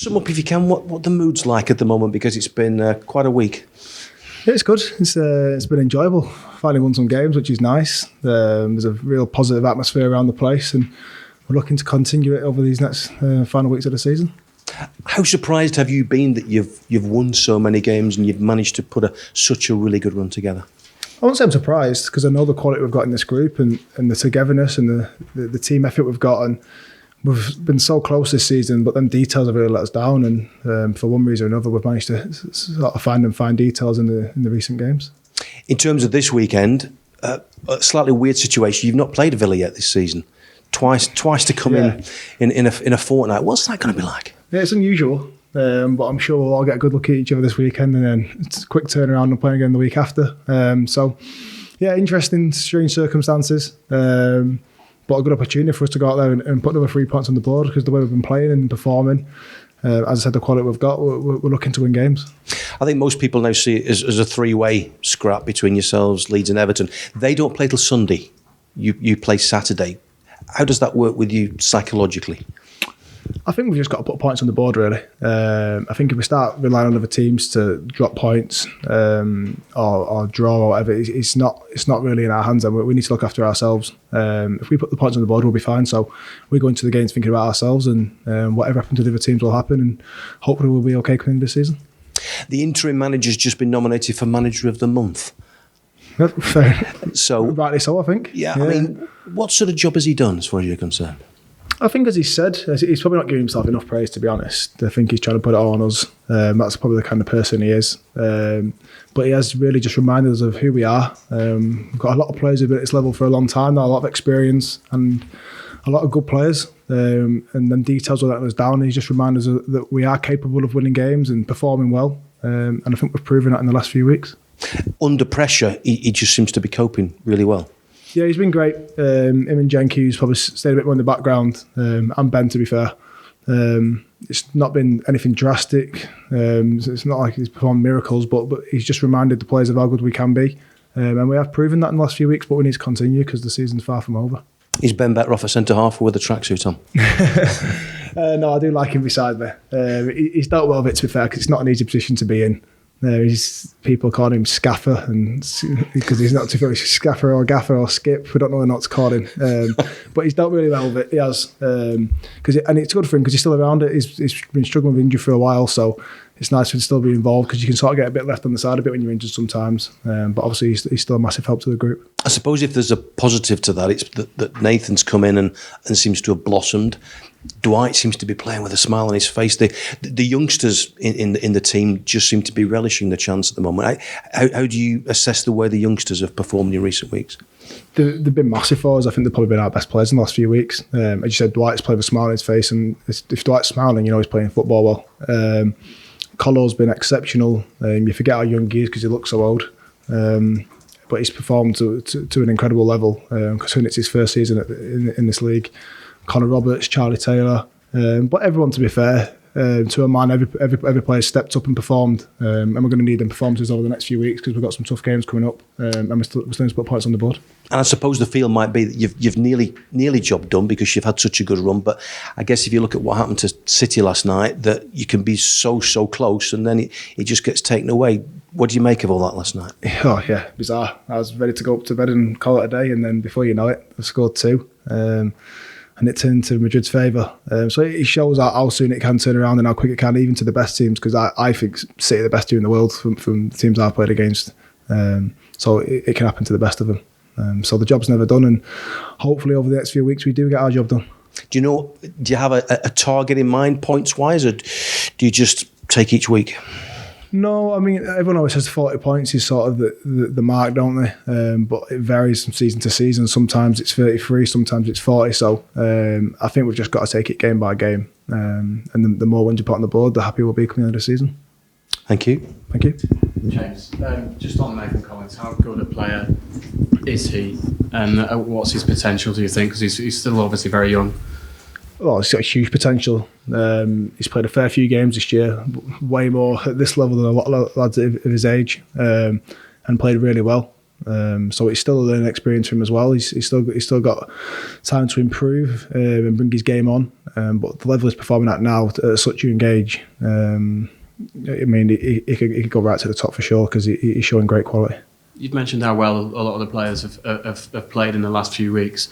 Sum up, if you can, what the mood's like at the moment, because it's been quite a week. Yeah, it's good. It's been enjoyable. Finally won some games, which is nice. There's a real positive atmosphere around the place, and we're looking to continue it over these next final weeks of the season. How surprised have you been that you've won so many games and you've managed to put such a really good run together? I won't say I'm surprised, because I know the quality we've got in this group and the togetherness and the team effort we've got, and we've been so close this season, but then details have really let us down, and for one reason or another we've managed to sort of find details in the recent games. In terms of this weekend, a slightly weird situation. You've not played Villa yet this season. Twice to come in a fortnight. What's that going to be like? Yeah, it's unusual, but I'm sure we'll all get a good look at each other this weekend, and then it's a quick turnaround and playing again the week after. So, yeah, interesting, strange circumstances, but a good opportunity for us to go out there and put another 3 points on the board, because the way we've been playing and performing, as I said, the quality we've got, we're looking to win games. I think most people now see it as a three-way scrap between yourselves, Leeds and Everton. They don't play till Sunday. You play Saturday. How does that work with you psychologically? I think we've just got to put points on the board, really. I think if we start relying on other teams to drop points or draw or whatever, it's not really in our hands, and we need to look after ourselves. If we put the points on the board, we'll be fine. So we go into the games thinking about ourselves, and whatever happens to the other teams will happen, and hopefully we'll be okay coming into this season. The interim manager's just been nominated for Manager of the Month. Fair. So rightly so, I think. Yeah, I mean, what sort of job has he done, as far as you're concerned? I think, as he said, he's probably not giving himself enough praise, to be honest. I think he's trying to put it all on us. That's probably the kind of person he is. But he has really just reminded us of who we are. We've got a lot of players who've been at this level for a long time now, a lot of experience and a lot of good players. And then details will let us down. He's just reminded us that we are capable of winning games and performing well. And I think we've proven that in the last few weeks. Under pressure, he just seems to be coping really well. Yeah, he's been great. Him and Jenky, who's probably stayed a bit more in the background, and Ben, to be fair. It's not been anything drastic. It's not like he's performed miracles, but he's just reminded the players of how good we can be. And we have proven that in the last few weeks, but we need to continue because the season's far from over. Is Ben better off a centre-half or with a tracksuit on? No, I do like him beside me. He's dealt well with it, to be fair, because it's not an easy position to be in. People call him Scaffer, and because he's not too sure he's Scaffer or Gaffer or Skip. We don't know what to call him, but he's dealt really well with it. He has, and it's good for him because he's still around it. He's been struggling with injury for a while, so it's nice for him to still be involved because you can sort of get a bit left on the side a bit when you're injured sometimes. But obviously, he's still a massive help to the group. I suppose if there's a positive to that, it's that Nathan's come in and seems to have blossomed. Dwight seems to be playing with a smile on his face. The youngsters in the team just seem to be relishing the chance at the moment. How do you assess the way the youngsters have performed in recent weeks? They've been massive for us. I think they've probably been our best players in the last few weeks. As you said, Dwight's played with a smile on his face, and if Dwight's smiling, you know he's playing football well. Colo's been exceptional. You forget how young he is because he looks so old. But he's performed to an incredible level, considering it's his first season in this league. Connor Roberts, Charlie Taylor, but everyone, to be fair, to a man, every player stepped up and performed, and we're going to need them performances over the next few weeks because we've got some tough games coming up, and we're still need to put points on the board. And I suppose the feel might be that you've nearly job done because you've had such a good run. But I guess if you look at what happened to City last night, that you can be so close and then it just gets taken away. What do you make of all that last night? Oh yeah, bizarre. I was ready to go up to bed and call it a day, and then before you know it, I scored 2. And it turned to Madrid's favour. So it shows how soon it can turn around and how quick it can, even to the best teams, because I think City are the best team in the world from the teams I've played against. So it can happen to the best of them. So the job's never done, and hopefully over the next few weeks we do get our job done. Do you have a target in mind, points-wise, or do you just take each week? No, I mean, everyone always says 40 points is sort of the mark, don't they? But it varies from season to season. Sometimes it's 33, sometimes it's 40. So I think we've just got to take it game by game. And the more wins you put on the board, the happier we'll be coming into the season. Thank you. Thank you. James, just on Nathan Collins, how good a player is he? And what's his potential, do you think? Because he's still obviously very young. Well, he's got huge potential. He's played a fair few games this year, way more at this level than a lot of lads of his age, and played really well. So it's still a learning experience for him as well. He's still got time to improve and bring his game on. But the level he's performing at now, at such a young age, I mean, he could go right to the top for sure because he's showing great quality. You've mentioned how well a lot of the players have played in the last few weeks.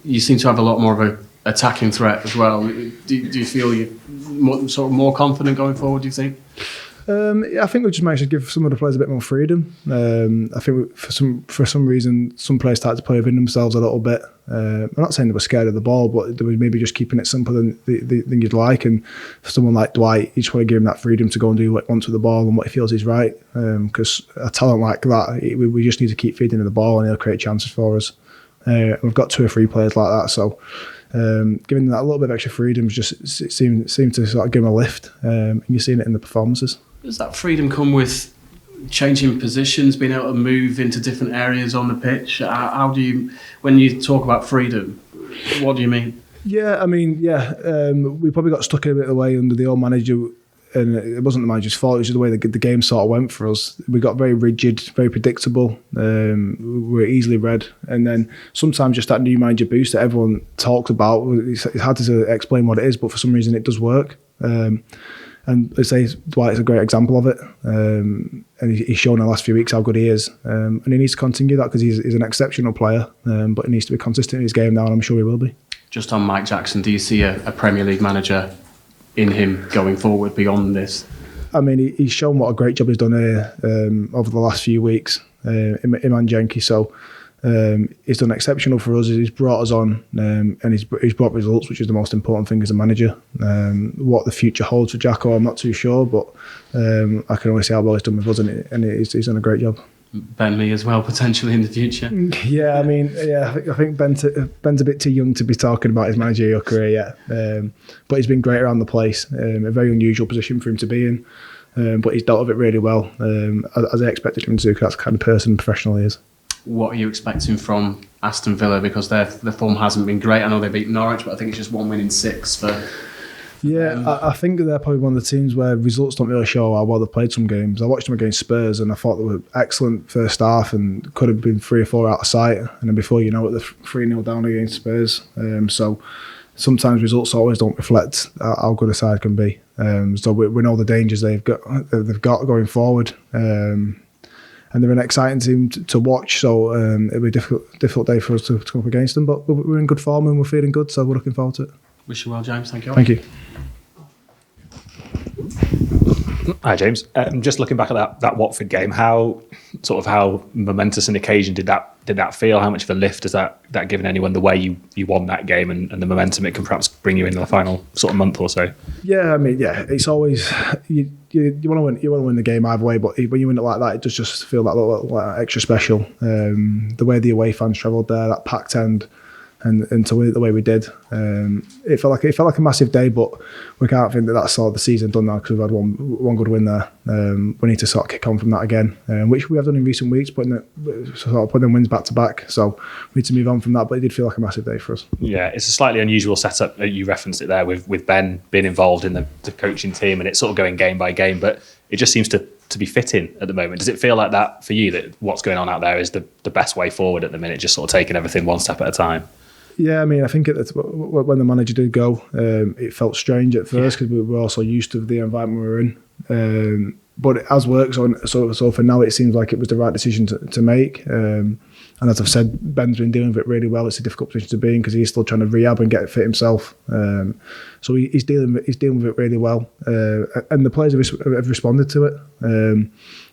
You seem to have a lot more of an attacking threat as well. Do you feel you're more confident going forward, do you think? I think we just managed to give some of the players a bit more freedom. I think for some reason, some players started to play within themselves a little bit. I'm not saying they were scared of the ball, but they were maybe just keeping it simpler than you'd like. And for someone like Dwight, you just want to give him that freedom to go and do what he wants with the ball and what he feels is right. Because a talent like that, we just need to keep feeding him the ball and he'll create chances for us. We've got 2 or 3 players like that, so giving that a little bit of extra freedom just seemed to sort of give him a lift. And you're seeing it in the performances. Does that freedom come with changing positions, being able to move into different areas on the pitch? How do you, when you talk about freedom, what do you mean? Yeah, I mean, we probably got stuck a bit of the way under the old manager, and it wasn't the manager's fault. It was just the way the game sort of went for us. We got very rigid, very predictable. We were easily read, and then sometimes just that new manager boost that everyone talks about. It's hard to explain what it is, but for some reason it does work. And let's say Dwight's a great example of it. And he's shown in the last few weeks how good he is. And he needs to continue that because he's an exceptional player. But he needs to be consistent in his game now, and I'm sure he will be. Just on Mike Jackson, do you see a Premier League manager in him going forward beyond this? I mean, he's shown what a great job he's done here over the last few weeks, him and Jenky. So he's done exceptional for us. He's brought us on and he's brought results, which is the most important thing as a manager. What the future holds for Jacko, I'm not too sure, but I can only say how well he's done with us, and he's done a great job. Burnley as well, potentially in the future. Yeah, I mean, I think Ben's a bit too young to be talking about his managerial career yet. But he's been great around the place. A very unusual position for him to be in, but he's dealt with it really well, as I expected him to, because that's the kind of person and professional he is. What are you expecting from Aston Villa? Because their form hasn't been great. I know they beat Norwich, but I think it's just 1 win in 6 for... Yeah, I think they're probably one of the teams where results don't really show how well they've played some games. I watched them against Spurs and I thought they were excellent first half and could have been 3 or 4 out of sight. And then before you know it, they're 3-0 down against Spurs. So sometimes results always don't reflect how good a side can be. So we know the dangers they've got going forward. And they're an exciting team to watch. So it'll be a difficult day for us to come up against them. But we're in good form and we're feeling good. So we're looking forward to it. Wish you well, James. Thank you. Thank you. Hi, James. Just looking back at that Watford game, how momentous an occasion did that feel? How much of a lift has that given anyone, the way you won that game and the momentum it can perhaps bring you in the final sort of month or so? Yeah, I mean, it's always you want to win the game either way, but when you win it like that, it does just feel that little extra special. The way the away fans travelled there, that packed end. And to win it the way we did, it felt like a massive day. But we can't think that that's all the season done now because we've had one good win there. We need to sort of kick on from that again, which we have done in recent weeks, putting them wins back to back. So we need to move on from that. But it did feel like a massive day for us. Yeah, it's a slightly unusual setup. You referenced it there with Ben being involved in the coaching team, and it's sort of going game by game. But it just seems to be fitting at the moment. Does it feel like that for you, that what's going on out there is the best way forward at the minute, just sort of taking everything one step at a time? Yeah, I mean, I think when the manager did go, it felt strange at first because we were also used to the environment we were in. But it has worked, so for now it seems like it was the right decision to make. And as I've said, Ben's been dealing with it really well. It's a difficult position to be in because he's still trying to rehab and get fit himself. So he's dealing with it really well. And the players have responded to it.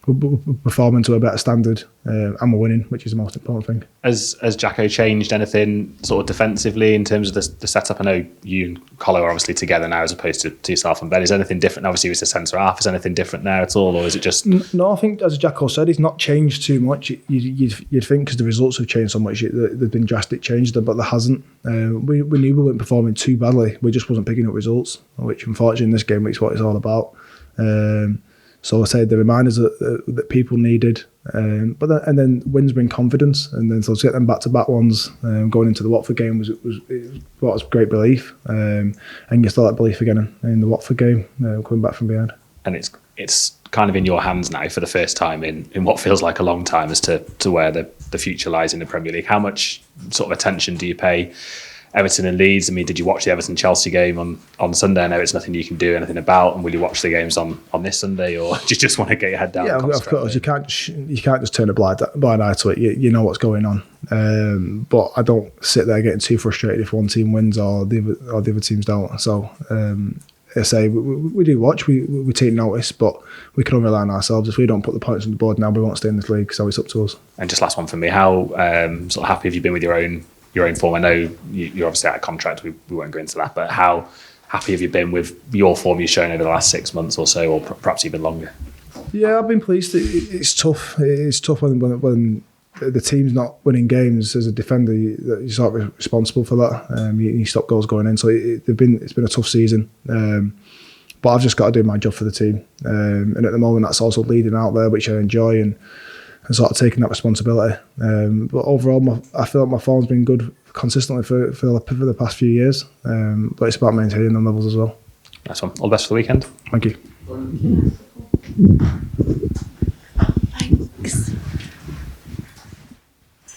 We're performing to a better standard and we're winning, which is the most important thing. Has Jacko changed anything sort of defensively in terms of the setup? I know you and Colo are obviously together now as opposed to yourself and Ben. Is anything different? Obviously he was the centre half. Is anything different now at all, or is it just... No, I think as Jacko said, he's not changed too much. You'd think because the results have changed so much, there's been drastic changes, but there hasn't. We knew we weren't performing too badly. We just wasn't picking up results, which unfortunately in this game is what it's all about. So I say the reminders that people needed, but then wins bring confidence, and then so to get them back-to-back ones going into the Watford game was brought us great belief, and you still that belief again in the Watford game, coming back from behind. And it's kind of in your hands now for the first time in what feels like a long time as to where the the future lies in the Premier League. How much sort of attention do you pay Everton and Leeds? I mean, did you watch the Everton-Chelsea game on Sunday? I know it's nothing you can do anything about, and will you watch the games on this Sunday, or do you just want to get your head down? Yeah, of course. You can't just turn a blind eye to it. You know what's going on. But I don't sit there getting too frustrated if one team wins or the other teams don't. So I say we do watch, we take notice, but we can only rely on ourselves. If we don't put the points on the board now, we won't stay in this league. So it's up to us. And just last one for me: how sort of happy have you been with your own form? I know you're obviously out of contract. We won't go into that, but how happy have you been with your form you've shown over the last 6 months or so, or perhaps even longer? Yeah, I've been pleased. It's tough. It's tough when the team's not winning games. As a defender, you're sort of responsible for that. You stop goals going in. So it's been a tough season. But I've just got to do my job for the team. And at the moment, that's also leading out there, which I enjoy, and sort of taking that responsibility. But overall, I feel like my form's been good consistently for the past few years. But it's about maintaining them levels as well. Nice one. All the best for the weekend. Thank you. Thanks.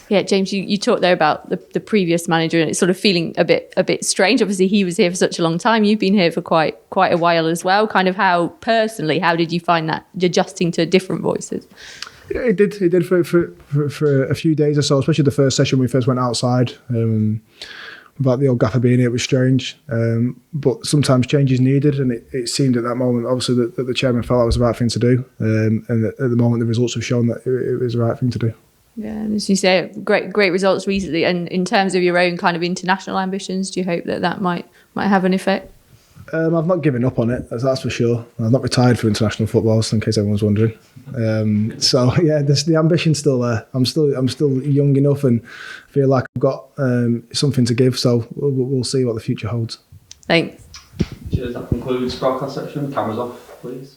Yeah, James, you talked there about the previous manager and it's sort of feeling a bit strange. Obviously, he was here for such a long time. You've been here for quite a while as well. Kind of how did you find that adjusting to different voices? Yeah, it did for a few days or so, especially the first session when we first went outside. About the old gaffer being here, it was strange. But sometimes change is needed, and it seemed at that moment, obviously, that the chairman felt that was the right thing to do. And at the moment, the results have shown that it was the right thing to do. Yeah, and as you say, great results recently. And in terms of your own kind of international ambitions, do you hope that might have an effect? I've not given up on it, that's for sure. I've not retired from international football, in case everyone's wondering. So yeah, the ambition's still there. I'm still young enough and feel like I've got something to give. So we'll see what the future holds. Thanks. Cheers. That concludes broadcast section. Cameras off, please.